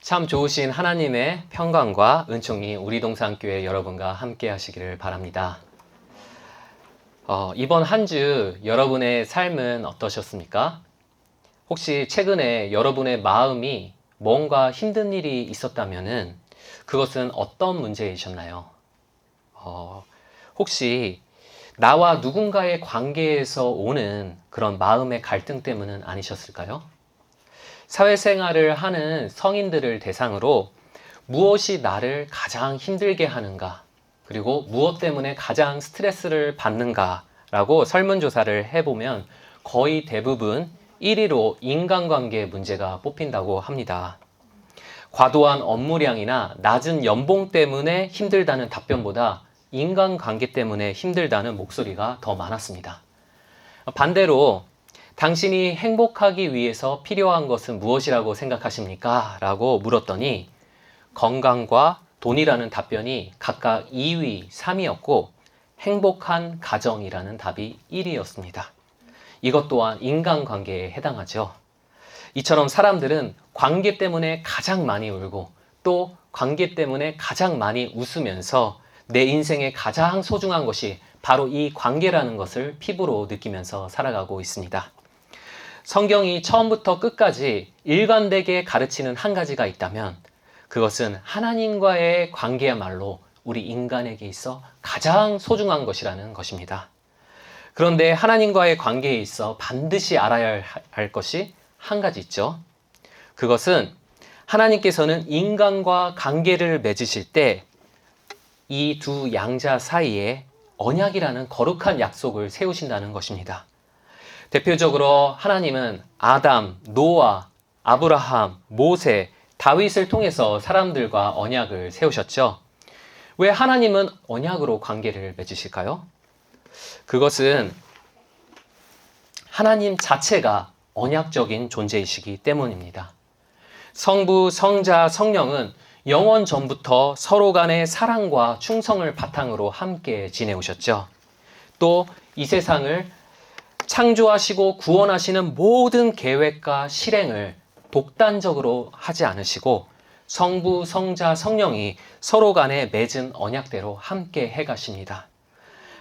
참 좋으신 하나님의 평강과 은총이 우리 동산교회 여러분과 함께 하시기를 바랍니다. 이번 한 주 여러분의 삶은 어떠셨습니까? 혹시 최근에 여러분의 마음이 뭔가 힘든 일이 있었다면은 그것은 어떤 문제이셨나요? 혹시 나와 누군가의 관계에서 오는 그런 마음의 갈등 때문은 아니셨을까요? 사회생활을 하는 성인들을 대상으로 무엇이 나를 가장 힘들게 하는가, 그리고 무엇 때문에 가장 스트레스를 받는가라고 설문조사를 해보면 거의 대부분 1위로 인간관계 문제가 뽑힌다고 합니다. 과도한 업무량이나 낮은 연봉 때문에 힘들다는 답변보다 인간관계 때문에 힘들다는 목소리가 더 많았습니다. 반대로 당신이 행복하기 위해서 필요한 것은 무엇이라고 생각하십니까? 라고 물었더니 건강과 돈이라는 답변이 각각 2위, 3위였고 행복한 가정이라는 답이 1위였습니다. 이것 또한 인간관계에 해당하죠. 이처럼 사람들은 관계 때문에 가장 많이 울고 또 관계 때문에 가장 많이 웃으면서 내 인생의 가장 소중한 것이 바로 이 관계라는 것을 피부로 느끼면서 살아가고 있습니다. 성경이 처음부터 끝까지 일관되게 가르치는 한 가지가 있다면 그것은 하나님과의 관계야말로 우리 인간에게 있어 가장 소중한 것이라는 것입니다. 그런데 하나님과의 관계에 있어 반드시 알아야 할 것이 한 가지 있죠. 그것은 하나님께서는 인간과 관계를 맺으실 때 이 두 양자 사이에 언약이라는 거룩한 약속을 세우신다는 것입니다. 대표적으로 하나님은 아담, 노아, 아브라함, 모세, 다윗을 통해서 사람들과 언약을 세우셨죠. 왜 하나님은 언약으로 관계를 맺으실까요? 그것은 하나님 자체가 언약적인 존재이시기 때문입니다. 성부, 성자, 성령은 영원 전부터 서로 간의 사랑과 충성을 바탕으로 함께 지내오셨죠. 또 이 세상을 창조하시고 구원하시는 모든 계획과 실행을 독단적으로 하지 않으시고 성부, 성자, 성령이 서로 간에 맺은 언약대로 함께 해가십니다.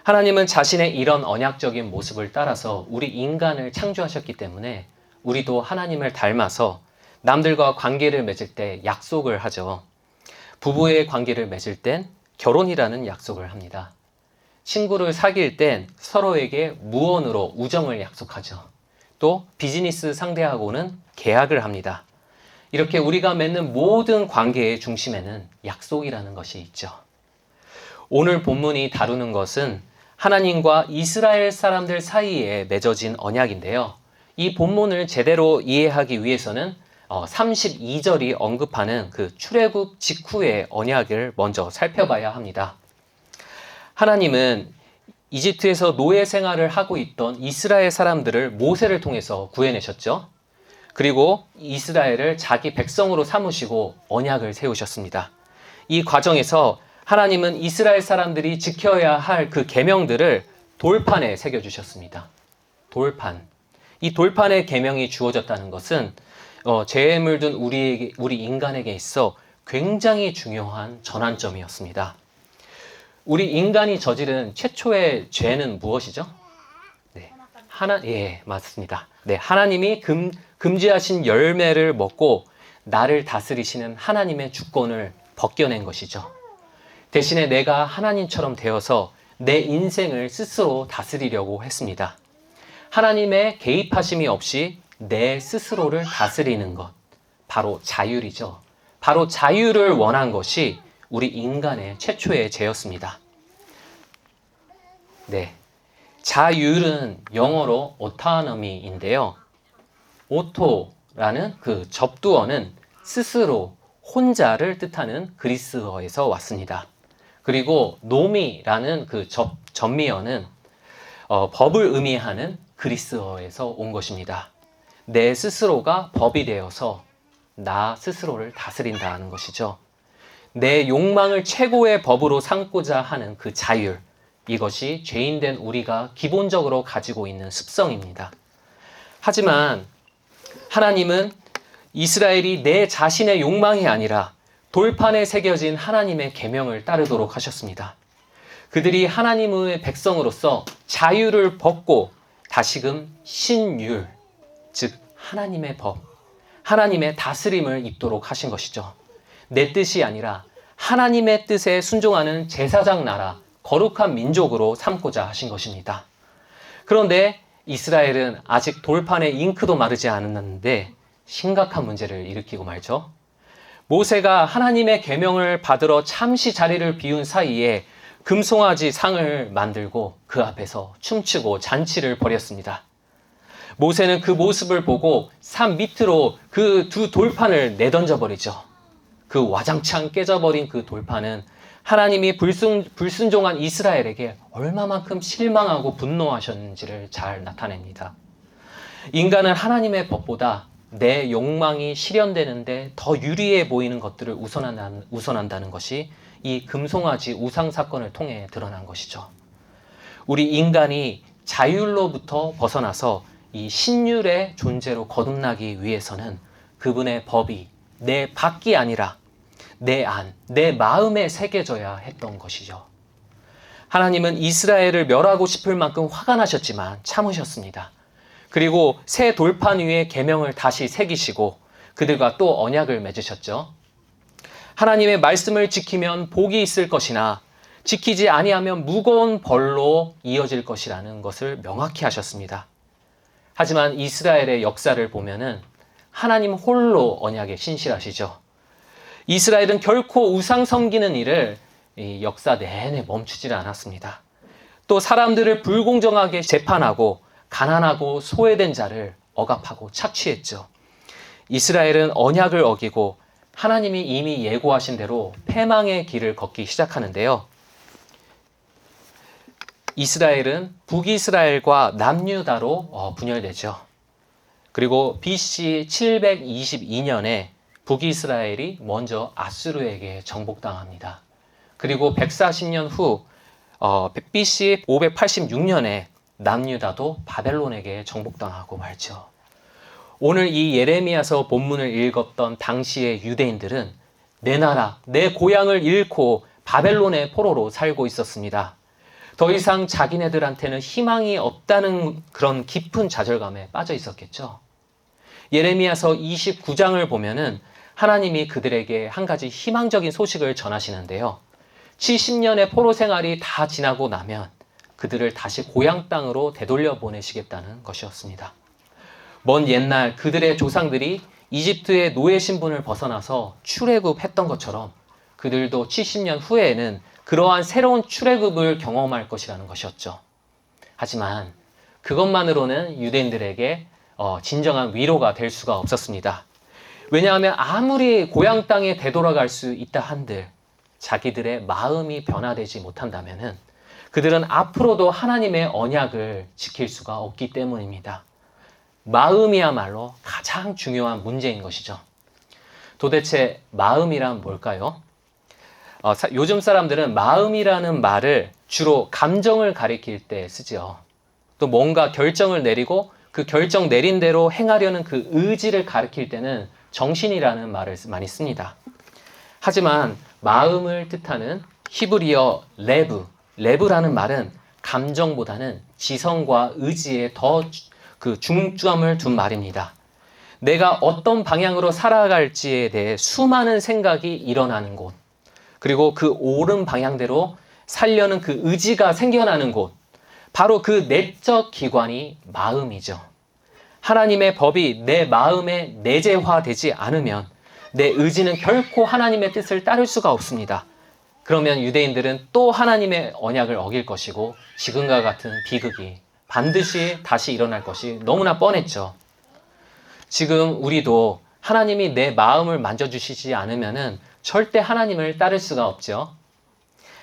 하나님은 자신의 이런 언약적인 모습을 따라서 우리 인간을 창조하셨기 때문에 우리도 하나님을 닮아서 남들과 관계를 맺을 때 약속을 하죠. 부부의 관계를 맺을 땐 결혼이라는 약속을 합니다. 친구를 사귈 땐 서로에게 무언으로 우정을 약속하죠. 또 비즈니스 상대하고는 계약을 합니다. 이렇게 우리가 맺는 모든 관계의 중심에는 약속이라는 것이 있죠. 오늘 본문이 다루는 것은 하나님과 이스라엘 사람들 사이에 맺어진 언약인데요. 이 본문을 제대로 이해하기 위해서는 32절이 언급하는 그 출애굽 직후의 언약을 먼저 살펴봐야 합니다. 하나님은 이집트에서 노예 생활을 하고 있던 이스라엘 사람들을 모세를 통해서 구해내셨죠. 그리고 이스라엘을 자기 백성으로 삼으시고 언약을 세우셨습니다. 이 과정에서 하나님은 이스라엘 사람들이 지켜야 할 그 계명들을 돌판에 새겨주셨습니다. 돌판. 이 돌판에 계명이 주어졌다는 것은 죄에 물든 우리 인간에게 있어 굉장히 중요한 전환점이었습니다. 우리 인간이 저지른 최초의 죄는 무엇이죠? 네, 맞습니다. 네, 하나님이 금지하신 열매를 먹고 나를 다스리시는 하나님의 주권을 벗겨낸 것이죠. 대신에 내가 하나님처럼 되어서 내 인생을 스스로 다스리려고 했습니다. 하나님의 개입하심이 없이 내 스스로를 다스리는 것, 바로 자율이죠. 바로 자유를 원한 것이 우리 인간의 최초의 죄였습니다. 네, 자율은 영어로 autonomy인데요. 오토라는 그 접두어는 스스로, 혼자를 뜻하는 그리스어에서 왔습니다. 그리고 노미라는 그 전미어는 법을 의미하는 그리스어에서 온 것입니다. 내 스스로가 법이 되어서 나 스스로를 다스린다는 것이죠. 내 욕망을 최고의 법으로 삼고자 하는 그 자율, 이것이 죄인된 우리가 기본적으로 가지고 있는 습성입니다. 하지만 하나님은 이스라엘이 내 자신의 욕망이 아니라 돌판에 새겨진 하나님의 계명을 따르도록 하셨습니다. 그들이 하나님의 백성으로서 자유를 벗고 다시금 신율, 즉 하나님의 법, 하나님의 다스림을 입도록 하신 것이죠. 내 뜻이 아니라 하나님의 뜻에 순종하는 제사장 나라, 거룩한 민족으로 삼고자 하신 것입니다. 그런데 이스라엘은 아직 돌판에 잉크도 마르지 않았는데 심각한 문제를 일으키고 말죠. 모세가 하나님의 계명을 받으러 잠시 자리를 비운 사이에 금송아지 상을 만들고 그 앞에서 춤추고 잔치를 벌였습니다. 모세는 그 모습을 보고 산 밑으로 그 두 돌판을 내던져 버리죠. 그 와장창 깨져버린 그 돌판은 하나님이 불순종한 이스라엘에게 얼마만큼 실망하고 분노하셨는지를 잘 나타냅니다. 인간은 하나님의 법보다 내 욕망이 실현되는데 더 유리해 보이는 것들을 우선한다는 것이 이 금송아지 우상 사건을 통해 드러난 것이죠. 우리 인간이 자율로부터 벗어나서 이 신율의 존재로 거듭나기 위해서는 그분의 법이 내 밖이 아니라 내 안, 내 마음에 새겨져야 했던 것이죠. 하나님은 이스라엘을 멸하고 싶을 만큼 화가 나셨지만 참으셨습니다. 그리고 새 돌판 위에 계명을 다시 새기시고 그들과 또 언약을 맺으셨죠. 하나님의 말씀을 지키면 복이 있을 것이나 지키지 아니하면 무거운 벌로 이어질 것이라는 것을 명확히 하셨습니다. 하지만 이스라엘의 역사를 보면은 하나님 홀로 언약에 신실하시죠. 이스라엘은 결코 우상 섬기는 일을 이 역사 내내 멈추지 않았습니다. 또 사람들을 불공정하게 재판하고 가난하고 소외된 자를 억압하고 착취했죠. 이스라엘은 언약을 어기고 하나님이 이미 예고하신 대로 패망의 길을 걷기 시작하는데요. 이스라엘은 북이스라엘과 남유다로 분열되죠. 그리고 BC 722년에 북이스라엘이 먼저 아수르에게 정복당합니다. 그리고 140년 후 BC 586년에 남유다도 바벨론에게 정복당하고 말죠. 오늘 이 예레미야서 본문을 읽었던 당시의 유대인들은 내 나라, 내 고향을 잃고 바벨론의 포로로 살고 있었습니다. 더 이상 자기네들한테는 희망이 없다는 그런 깊은 좌절감에 빠져 있었겠죠. 예레미야서 29장을 보면은 하나님이 그들에게 한 가지 희망적인 소식을 전하시는데요. 70년의 포로 생활이 다 지나고 나면 그들을 다시 고향 땅으로 되돌려 보내시겠다는 것이었습니다. 먼 옛날 그들의 조상들이 이집트의 노예 신분을 벗어나서 출애굽했던 것처럼 그들도 70년 후에는 그러한 새로운 출애굽을 경험할 것이라는 것이었죠. 하지만 그것만으로는 유대인들에게 진정한 위로가 될 수가 없었습니다. 왜냐하면 아무리 고향 땅에 되돌아갈 수 있다 한들 자기들의 마음이 변화되지 못한다면 그들은 앞으로도 하나님의 언약을 지킬 수가 없기 때문입니다. 마음이야말로 가장 중요한 문제인 것이죠. 도대체 마음이란 뭘까요? 요즘 사람들은 마음이라는 말을 주로 감정을 가리킬 때 쓰죠. 또 뭔가 결정을 내리고 그 결정 내린 대로 행하려는 그 의지를 가리킬 때는 정신이라는 말을 많이 씁니다. 하지만 마음을 뜻하는 히브리어 레브라는 말은 감정보다는 지성과 의지에 더 그 중점을 둔 말입니다. 내가 어떤 방향으로 살아갈지에 대해 수많은 생각이 일어나는 곳, 그리고 그 옳은 방향대로 살려는 그 의지가 생겨나는 곳, 바로 그 내적 기관이 마음이죠. 하나님의 법이 내 마음에 내재화되지 않으면 내 의지는 결코 하나님의 뜻을 따를 수가 없습니다. 그러면 유대인들은 또 하나님의 언약을 어길 것이고 지금과 같은 비극이 반드시 다시 일어날 것이 너무나 뻔했죠. 지금 우리도 하나님이 내 마음을 만져주시지 않으면 절대 하나님을 따를 수가 없죠.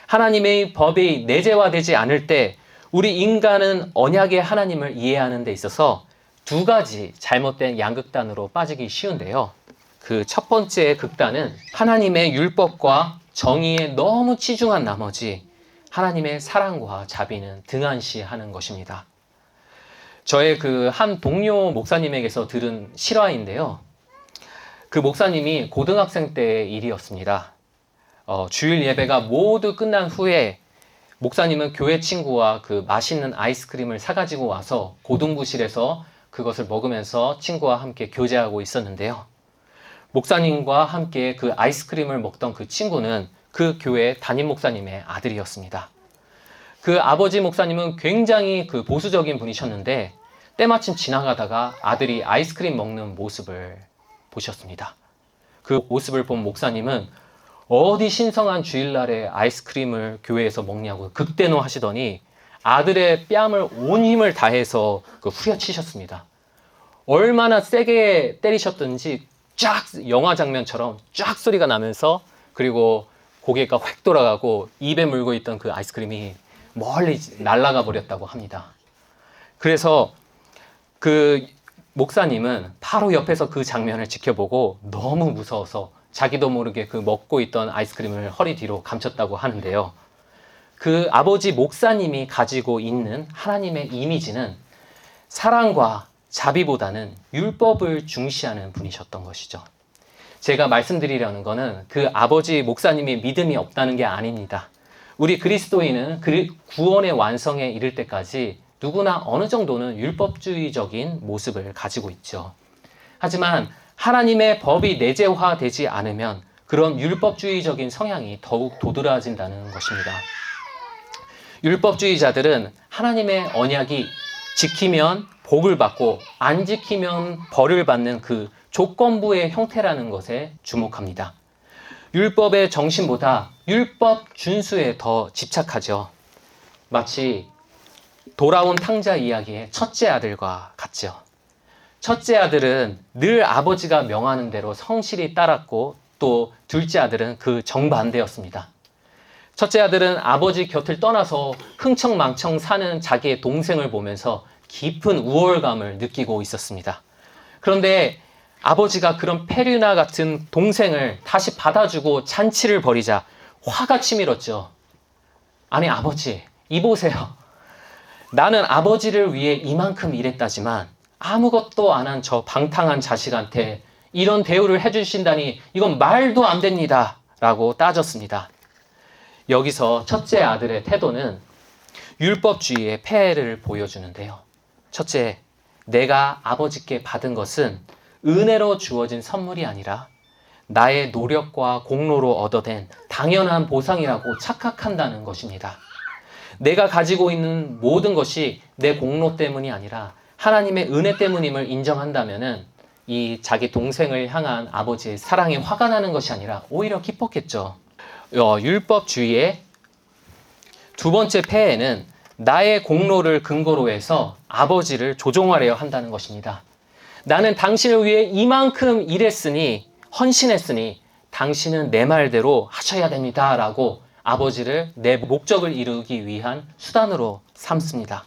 하나님의 법이 내재화되지 않을 때 우리 인간은 언약의 하나님을 이해하는 데 있어서 두 가지 잘못된 양극단으로 빠지기 쉬운데요. 그 첫 번째 극단은 하나님의 율법과 정의에 너무 치중한 나머지 하나님의 사랑과 자비는 등한시하는 것입니다. 저의 그 한 동료 목사님에게서 들은 실화인데요. 그 목사님이 고등학생 때의 일이었습니다. 주일 예배가 모두 끝난 후에 목사님은 교회 친구와 그 맛있는 아이스크림을 사가지고 와서 고등부실에서 그것을 먹으면서 친구와 함께 교제하고 있었는데요. 목사님과 함께 그 아이스크림을 먹던 그 친구는 그 교회 담임 목사님의 아들이었습니다. 그 아버지 목사님은 굉장히 그 보수적인 분이셨는데 때마침 지나가다가 아들이 아이스크림 먹는 모습을 보셨습니다. 그 모습을 본 목사님은 어디 신성한 주일날에 아이스크림을 교회에서 먹냐고 극대노하시더니 아들의 뺨을 온 힘을 다해서 후려치셨습니다. 얼마나 세게 때리셨든지 쫙 영화 장면처럼 쫙 소리가 나면서 그리고 고개가 획 돌아가고 입에 물고 있던 그 아이스크림이 멀리 날아가 버렸다고 합니다. 그래서 그 목사님은 바로 옆에서 그 장면을 지켜보고 너무 무서워서 자기도 모르게 그 먹고 있던 아이스크림을 허리 뒤로 감췄다고 하는데요. 그 아버지 목사님이 가지고 있는 하나님의 이미지는 사랑과 자비보다는 율법을 중시하는 분이셨던 것이죠. 제가 말씀드리려는 것은 그 아버지 목사님이 믿음이 없다는 게 아닙니다. 우리 그리스도인은 구원의 완성에 이를 때까지 누구나 어느 정도는 율법주의적인 모습을 가지고 있죠. 하지만 하나님의 법이 내재화되지 않으면 그런 율법주의적인 성향이 더욱 도드라진다는 것입니다. 율법주의자들은 하나님의 언약이 지키면 복을 받고 안 지키면 벌을 받는 그 조건부의 형태라는 것에 주목합니다. 율법의 정신보다 율법 준수에 더 집착하죠. 마치 돌아온 탕자 이야기의 첫째 아들과 같죠. 첫째 아들은 늘 아버지가 명하는 대로 성실히 따랐고 또 둘째 아들은 그 정반대였습니다. 첫째 아들은 아버지 곁을 떠나서 흥청망청 사는 자기의 동생을 보면서 깊은 우월감을 느끼고 있었습니다. 그런데 아버지가 그런 페류나 같은 동생을 다시 받아주고 잔치를 벌이자 화가 치밀었죠. 아니 아버지, 이보세요. 나는 아버지를 위해 이만큼 일했다지만 아무것도 안 한 저 방탕한 자식한테 이런 대우를 해주신다니 이건 말도 안 됩니다. 라고 따졌습니다. 여기서 첫째 아들의 태도는 율법주의의 폐해를 보여주는데요. 첫째, 내가 아버지께 받은 것은 은혜로 주어진 선물이 아니라 나의 노력과 공로로 얻어낸 당연한 보상이라고 착각한다는 것입니다. 내가 가지고 있는 모든 것이 내 공로 때문이 아니라 하나님의 은혜 때문임을 인정한다면은 이 자기 동생을 향한 아버지의 사랑이 화가 나는 것이 아니라 오히려 기뻤겠죠. 율법주의의 두 번째 폐해는 나의 공로를 근거로 해서 아버지를 조종하려 한다는 것입니다. 나는 당신을 위해 이만큼 일했으니 헌신했으니 당신은 내 말대로 하셔야 됩니다. 라고 아버지를 내 목적을 이루기 위한 수단으로 삼습니다.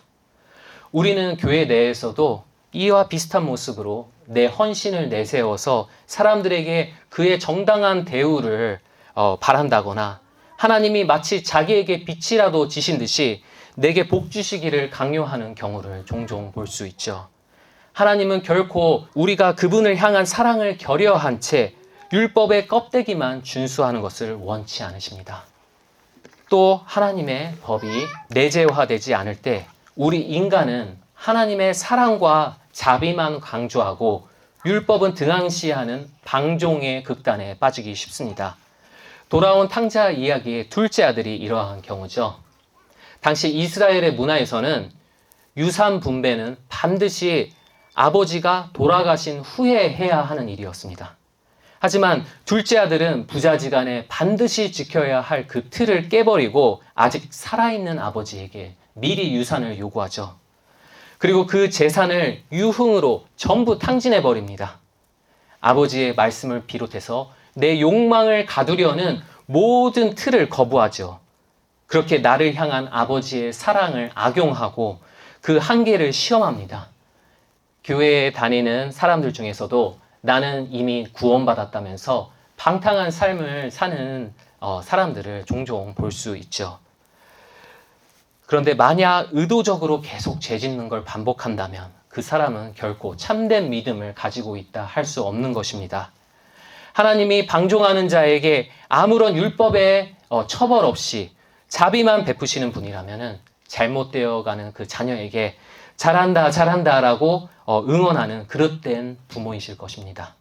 우리는 교회 내에서도 이와 비슷한 모습으로 내 헌신을 내세워서 사람들에게 그의 정당한 대우를 바란다거나 하나님이 마치 자기에게 빛이라도 지신 듯이 내게 복 주시기를 강요하는 경우를 종종 볼 수 있죠. 하나님은 결코 우리가 그분을 향한 사랑을 결여한 채 율법의 껍데기만 준수하는 것을 원치 않으십니다. 또 하나님의 법이 내재화되지 않을 때 우리 인간은 하나님의 사랑과 자비만 강조하고 율법은 등한시하는 방종의 극단에 빠지기 쉽습니다. 돌아온 탕자 이야기의 둘째 아들이 이러한 경우죠. 당시 이스라엘의 문화에서는 유산 분배는 반드시 아버지가 돌아가신 후에 해야 하는 일이었습니다. 하지만 둘째 아들은 부자지간에 반드시 지켜야 할 그 틀을 깨버리고 아직 살아있는 아버지에게 미리 유산을 요구하죠. 그리고 그 재산을 유흥으로 전부 탕진해버립니다. 아버지의 말씀을 비롯해서 내 욕망을 가두려는 모든 틀을 거부하죠. 그렇게 나를 향한 아버지의 사랑을 악용하고 그 한계를 시험합니다. 교회에 다니는 사람들 중에서도 나는 이미 구원받았다면서 방탕한 삶을 사는 사람들을 종종 볼 수 있죠. 그런데 만약 의도적으로 계속 죄짓는 걸 반복한다면 그 사람은 결코 참된 믿음을 가지고 있다 할 수 없는 것입니다. 하나님이 방종하는 자에게 아무런 율법의 처벌 없이 자비만 베푸시는 분이라면 잘못되어가는 그 자녀에게 잘한다, 잘한다라고 응원하는 그릇된 부모이실 것입니다.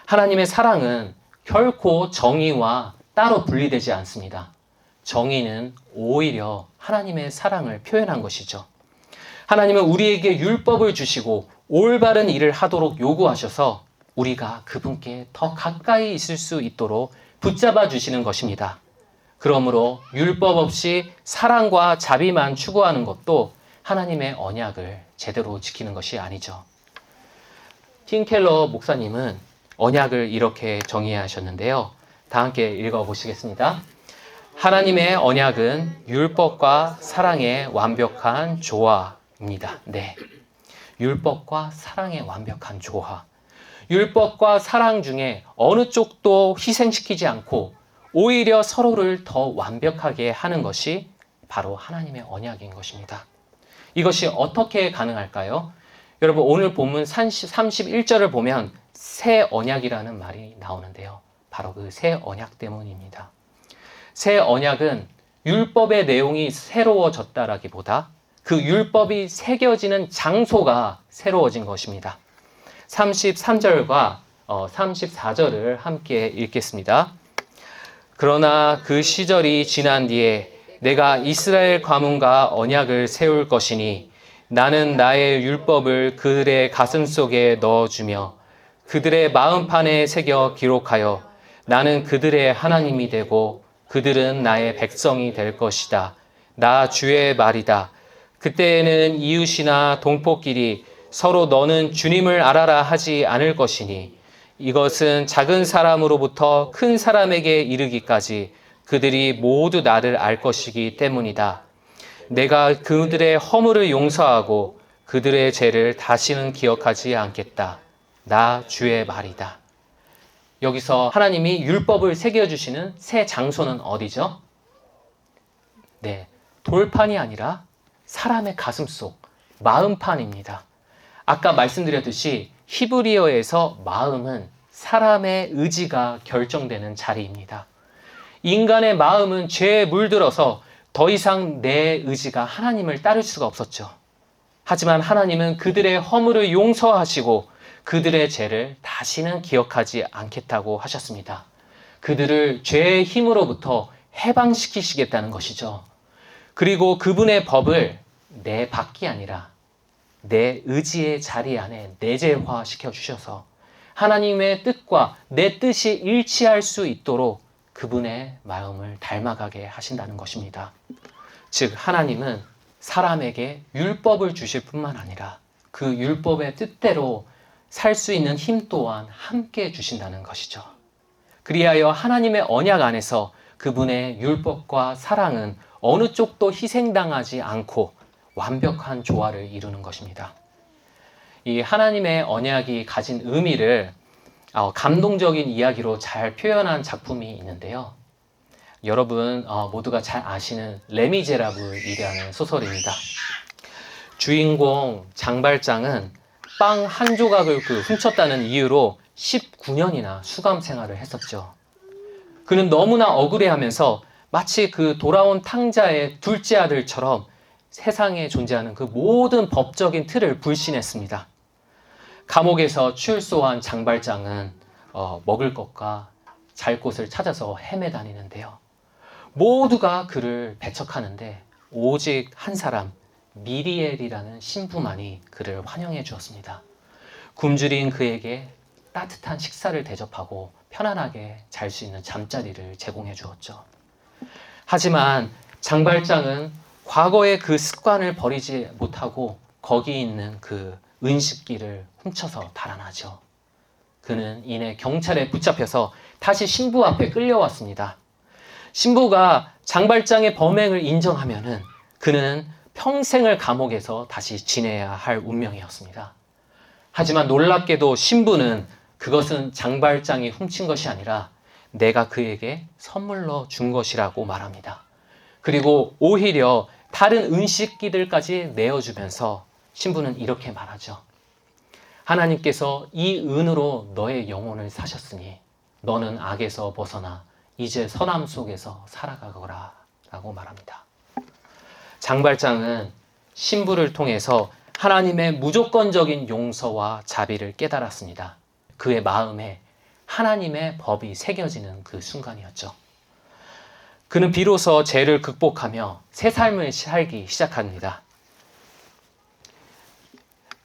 하나님의 사랑은 결코 정의와 따로 분리되지 않습니다. 정의는 오히려 하나님의 사랑을 표현한 것이죠. 하나님은 우리에게 율법을 주시고 올바른 일을 하도록 요구하셔서 우리가 그분께 더 가까이 있을 수 있도록 붙잡아 주시는 것입니다. 그러므로 율법 없이 사랑과 자비만 추구하는 것도 하나님의 언약을 제대로 지키는 것이 아니죠. 팀 켈러 목사님은 언약을 이렇게 정의하셨는데요. 다 함께 읽어보시겠습니다. 하나님의 언약은 율법과 사랑의 완벽한 조화입니다. 네, 율법과 사랑의 완벽한 조화. 율법과 사랑 중에 어느 쪽도 희생시키지 않고 오히려 서로를 더 완벽하게 하는 것이 바로 하나님의 언약인 것입니다. 이것이 어떻게 가능할까요? 여러분, 오늘 본문 31절을 보면 새 언약이라는 말이 나오는데요. 바로 그 새 언약 때문입니다. 새 언약은 율법의 내용이 새로워졌다라기보다 그 율법이 새겨지는 장소가 새로워진 것입니다. 33절과 34절을 함께 읽겠습니다. 그러나 그 시절이 지난 뒤에 내가 이스라엘 가문과 언약을 세울 것이니 나는 나의 율법을 그들의 가슴 속에 넣어주며 그들의 마음판에 새겨 기록하여 나는 그들의 하나님이 되고 그들은 나의 백성이 될 것이다. 나 주의 말이다. 그때에는 이웃이나 동포끼리 서로 너는 주님을 알아라 하지 않을 것이니 이것은 작은 사람으로부터 큰 사람에게 이르기까지 그들이 모두 나를 알 것이기 때문이다. 내가 그들의 허물을 용서하고 그들의 죄를 다시는 기억하지 않겠다. 나 주의 말이다. 여기서 하나님이 율법을 새겨주시는 새 장소는 어디죠? 네, 돌판이 아니라 사람의 가슴속, 마음판입니다. 아까 말씀드렸듯이 히브리어에서 마음은 사람의 의지가 결정되는 자리입니다. 인간의 마음은 죄에 물들어서 더 이상 내 의지가 하나님을 따를 수가 없었죠. 하지만 하나님은 그들의 허물을 용서하시고 그들의 죄를 다시는 기억하지 않겠다고 하셨습니다. 그들을 죄의 힘으로부터 해방시키시겠다는 것이죠. 그리고 그분의 법을 내 밖이 아니라 내 의지의 자리 안에 내재화시켜 주셔서 하나님의 뜻과 내 뜻이 일치할 수 있도록 그분의 마음을 닮아가게 하신다는 것입니다. 즉 하나님은 사람에게 율법을 주실 뿐만 아니라 그 율법의 뜻대로 살 수 있는 힘 또한 함께 주신다는 것이죠. 그리하여 하나님의 언약 안에서 그분의 율법과 사랑은 어느 쪽도 희생당하지 않고 완벽한 조화를 이루는 것입니다. 이 하나님의 언약이 가진 의미를 감동적인 이야기로 잘 표현한 작품이 있는데요. 여러분 모두가 잘 아시는 레미제라블이라는 소설입니다. 주인공 장발장은 빵 한 조각을 훔쳤다는 이유로 19년이나 수감 생활을 했었죠. 그는 너무나 억울해하면서 마치 그 돌아온 탕자의 둘째 아들처럼 세상에 존재하는 그 모든 법적인 틀을 불신했습니다. 감옥에서 출소한 장발장은 먹을 것과 잘 곳을 찾아서 헤매다니는데요. 모두가 그를 배척하는데 오직 한 사람, 미리엘이라는 신부만이 그를 환영해 주었습니다. 굶주린 그에게 따뜻한 식사를 대접하고 편안하게 잘 수 있는 잠자리를 제공해 주었죠. 하지만 장발장은 과거의 그 습관을 버리지 못하고 거기 있는 그 은식기를 훔쳐서 달아나죠. 그는 이내 경찰에 붙잡혀서 다시 신부 앞에 끌려왔습니다. 신부가 장발장의 범행을 인정하면은 그는 평생을 감옥에서 다시 지내야 할 운명이었습니다. 하지만 놀랍게도 신부는 그것은 장발장이 훔친 것이 아니라 내가 그에게 선물로 준 것이라고 말합니다. 그리고 오히려 다른 은식기들까지 내어주면서 신부는 이렇게 말하죠. 하나님께서 이 은으로 너의 영혼을 사셨으니 너는 악에서 벗어나 이제 선함 속에서 살아가거라 라고 말합니다. 장발장은 신부를 통해서 하나님의 무조건적인 용서와 자비를 깨달았습니다. 그의 마음에 하나님의 법이 새겨지는 그 순간이었죠. 그는 비로소 죄를 극복하며 새 삶을 살기 시작합니다.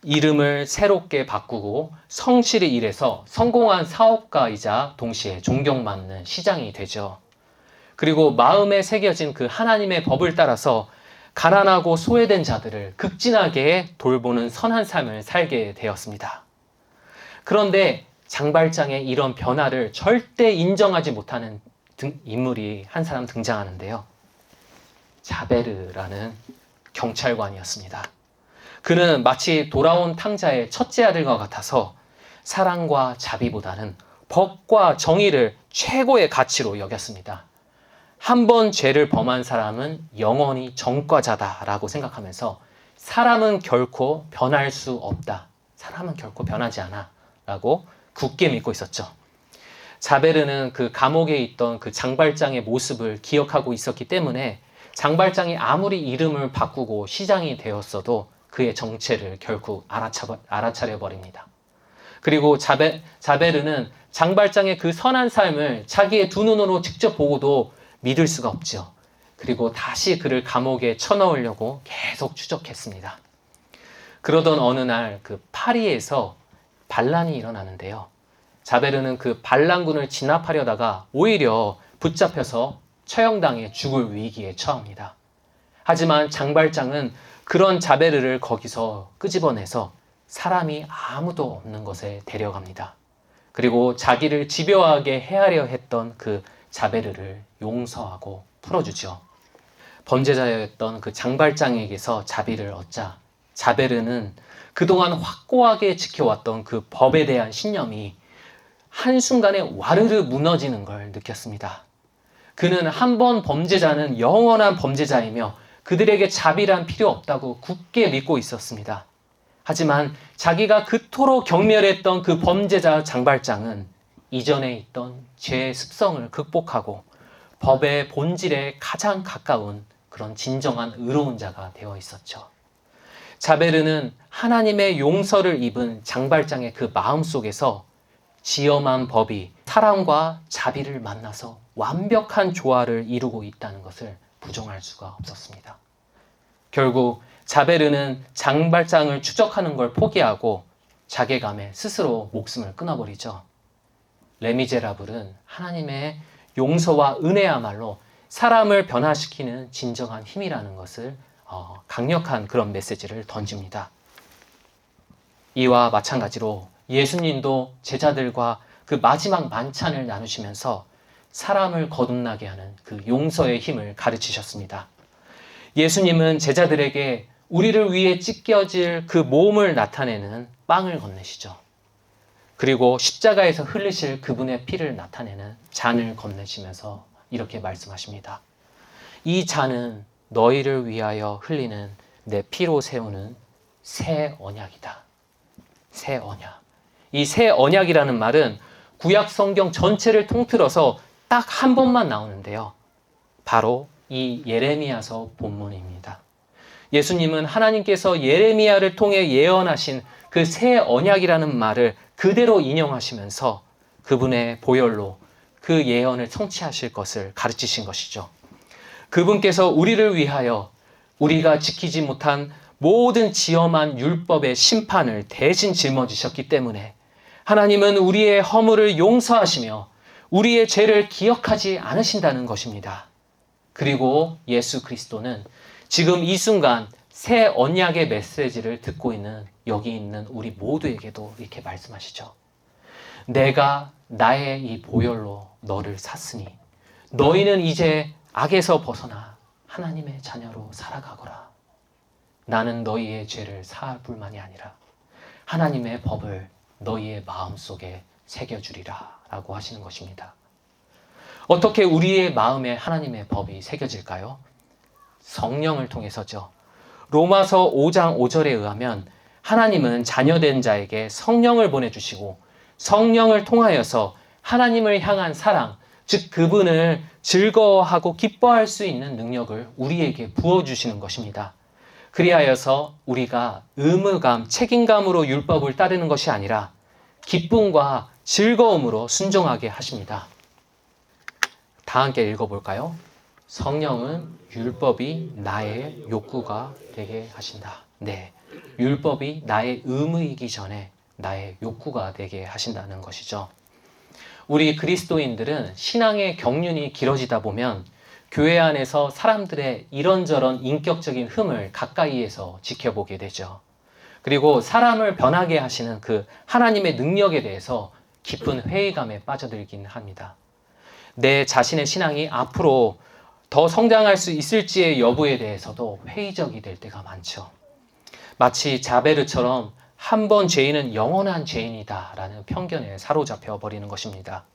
이름을 새롭게 바꾸고 성실히 일해서 성공한 사업가이자 동시에 존경받는 시장이 되죠. 그리고 마음에 새겨진 그 하나님의 법을 따라서 가난하고 소외된 자들을 극진하게 돌보는 선한 삶을 살게 되었습니다. 그런데 장발장의 이런 변화를 절대 인정하지 못하는 인물이 한 사람 등장하는데요. 자베르라는 경찰관이었습니다. 그는 마치 돌아온 탕자의 첫째 아들과 같아서 사랑과 자비보다는 법과 정의를 최고의 가치로 여겼습니다. 한 번 죄를 범한 사람은 영원히 전과자다라고 생각하면서 사람은 결코 변할 수 없다. 사람은 결코 변하지 않아. 라고 굳게 믿고 있었죠. 자베르는 그 감옥에 있던 그 장발장의 모습을 기억하고 있었기 때문에 장발장이 아무리 이름을 바꾸고 시장이 되었어도 그의 정체를 결국 알아차려 버립니다. 그리고 자베르는 장발장의 그 선한 삶을 자기의 두 눈으로 직접 보고도 믿을 수가 없죠. 그리고 다시 그를 감옥에 쳐넣으려고 계속 추적했습니다. 그러던 어느 날 그 파리에서 반란이 일어나는데요. 자베르는 그 반란군을 진압하려다가 오히려 붙잡혀서 처형당해 죽을 위기에 처합니다. 하지만 장발장은 그런 자베르를 거기서 끄집어내서 사람이 아무도 없는 곳에 데려갑니다. 그리고 자기를 집요하게 해하려 했던 그 자베르를 용서하고 풀어주죠. 범죄자였던 그 장발장에게서 자비를 얻자 자베르는 그동안 확고하게 지켜왔던 그 법에 대한 신념이 한순간에 와르르 무너지는 걸 느꼈습니다. 그는 한 번 범죄자는 영원한 범죄자이며 그들에게 자비란 필요 없다고 굳게 믿고 있었습니다. 하지만 자기가 그토록 경멸했던 그 범죄자 장발장은 이전에 있던 죄의 습성을 극복하고 법의 본질에 가장 가까운 그런 진정한 의로운 자가 되어 있었죠. 자베르는 하나님의 용서를 입은 장발장의 그 마음 속에서 지엄한 법이 사랑과 자비를 만나서 완벽한 조화를 이루고 있다는 것을 부정할 수가 없었습니다. 결국 자베르는 장발장을 추적하는 걸 포기하고 자괴감에 스스로 목숨을 끊어버리죠. 레미제라블은 하나님의 용서와 은혜야말로 사람을 변화시키는 진정한 힘이라는 것을 강력한 그런 메시지를 던집니다. 이와 마찬가지로 예수님도 제자들과 그 마지막 만찬을 나누시면서 사람을 거듭나게 하는 그 용서의 힘을 가르치셨습니다. 예수님은 제자들에게 우리를 위해 찢겨질 그 몸을 나타내는 빵을 건네시죠. 그리고 십자가에서 흘리실 그분의 피를 나타내는 잔을 건네시면서 이렇게 말씀하십니다. 이 잔은 너희를 위하여 흘리는 내 피로 세우는 새 언약이다. 새 언약. 이 새 언약이라는 말은 구약 성경 전체를 통틀어서 딱 한 번만 나오는데요. 바로 이 예레미야서 본문입니다. 예수님은 하나님께서 예레미야를 통해 예언하신 그 새 언약이라는 말을 그대로 인용하시면서 그분의 보혈로 그 예언을 성취하실 것을 가르치신 것이죠. 그분께서 우리를 위하여 우리가 지키지 못한 모든 지엄한 율법의 심판을 대신 짊어지셨기 때문에 하나님은 우리의 허물을 용서하시며 우리의 죄를 기억하지 않으신다는 것입니다. 그리고 예수 그리스도는 지금 이 순간 새 언약의 메시지를 듣고 있는 여기 있는 우리 모두에게도 이렇게 말씀하시죠. 내가 나의 이 보혈로 너를 샀으니 너희는 이제 악에서 벗어나 하나님의 자녀로 살아가거라. 나는 너희의 죄를 사할 뿐만이 아니라 하나님의 법을 너희의 마음속에 새겨주리라 라고 하시는 것입니다. 어떻게 우리의 마음에 하나님의 법이 새겨질까요? 성령을 통해서죠. 로마서 5장 5절에 의하면 하나님은 자녀된 자에게 성령을 보내주시고 성령을 통하여서 하나님을 향한 사랑, 즉 그분을 즐거워하고 기뻐할 수 있는 능력을 우리에게 부어주시는 것입니다. 그리하여서 우리가 의무감, 책임감으로 율법을 따르는 것이 아니라 기쁨과 즐거움으로 순종하게 하십니다. 다 함께 읽어볼까요? 성령은 율법이 나의 욕구가 되게 하신다. 네, 율법이 나의 의무이기 전에 나의 욕구가 되게 하신다는 것이죠. 우리 그리스도인들은 신앙의 경륜이 길어지다 보면 교회 안에서 사람들의 이런저런 인격적인 흠을 가까이에서 지켜보게 되죠. 그리고 사람을 변하게 하시는 그 하나님의 능력에 대해서 깊은 회의감에 빠져들긴 합니다. 내 자신의 신앙이 앞으로 더 성장할 수 있을지의 여부에 대해서도 회의적이 될 때가 많죠. 마치 자베르처럼 한 번 죄인은 영원한 죄인이다라는 편견에 사로잡혀 버리는 것입니다.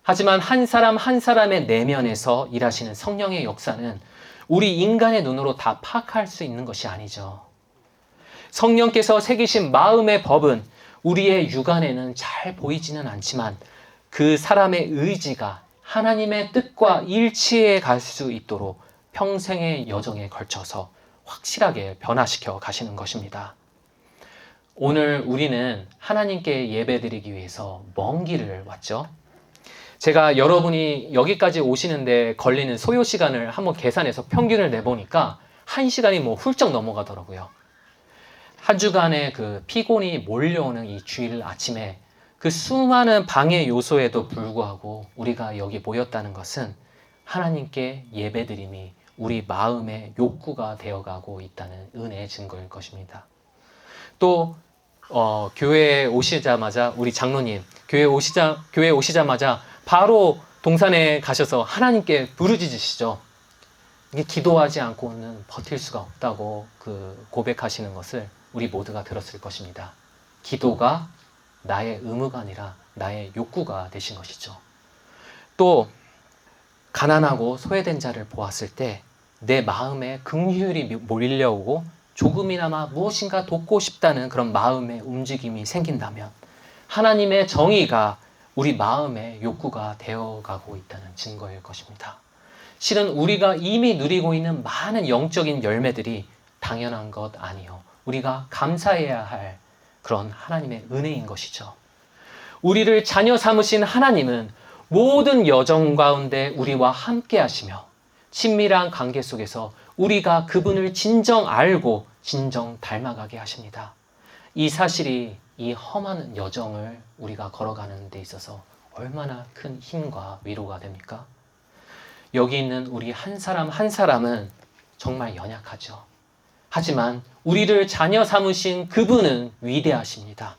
하지만 한 사람 한 사람의 내면에서 일하시는 성령의 역사는 우리 인간의 눈으로 다 파악할 수 있는 것이 아니죠. 성령께서 새기신 마음의 법은 우리의 육안에는 잘 보이지는 않지만 그 사람의 의지가 하나님의 뜻과 일치해 갈 수 있도록 평생의 여정에 걸쳐서 확실하게 변화시켜 가시는 것입니다. 오늘 우리는 하나님께 예배드리기 위해서 먼 길을 왔죠. 제가 여러분이 여기까지 오시는데 걸리는 소요 시간을 한번 계산해서 평균을 내보니까 1시간이 훌쩍 넘어가더라고요. 한 주간의 그 피곤이 몰려오는 이 주일 아침에 그 수많은 방해 요소에도 불구하고 우리가 여기 모였다는 것은 하나님께 예배드림이 우리 마음의 욕구가 되어가고 있다는 은혜의 증거일 것입니다. 또 교회에 오시자마자 우리 장로님 교회에 오시자마자 바로 동산에 가셔서 하나님께 부르짖으시죠. 이게 기도하지 않고는 버틸 수가 없다고 그 고백하시는 것을 우리 모두가 들었을 것입니다. 기도가 나의 의무가 아니라 나의 욕구가 되신 것이죠. 또 가난하고 소외된 자를 보았을 때 내 마음에 긍휼이 몰려오고 조금이나마 무엇인가 돕고 싶다는 그런 마음의 움직임이 생긴다면 하나님의 정의가 우리 마음의 욕구가 되어가고 있다는 증거일 것입니다. 실은 우리가 이미 누리고 있는 많은 영적인 열매들이 당연한 것 아니요. 우리가 감사해야 할 그런 하나님의 은혜인 것이죠. 우리를 자녀 삼으신 하나님은 모든 여정 가운데 우리와 함께 하시며 친밀한 관계 속에서 우리가 그분을 진정 알고 진정 닮아가게 하십니다. 이 사실이 이 험한 여정을 우리가 걸어가는 데 있어서 얼마나 큰 힘과 위로가 됩니까? 여기 있는 우리 한 사람 한 사람은 정말 연약하죠. 하지만 우리를 자녀 삼으신 그분은 위대하십니다.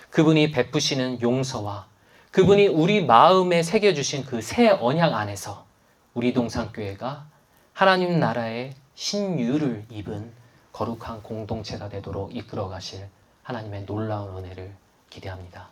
그분이 베푸시는 용서와 그분이 우리 마음에 새겨주신 그 새 언약 안에서 우리 동산교회가 하나님 나라의 신유를 입은 거룩한 공동체가 되도록 이끌어 가실 하나님의 놀라운 은혜를 기대합니다.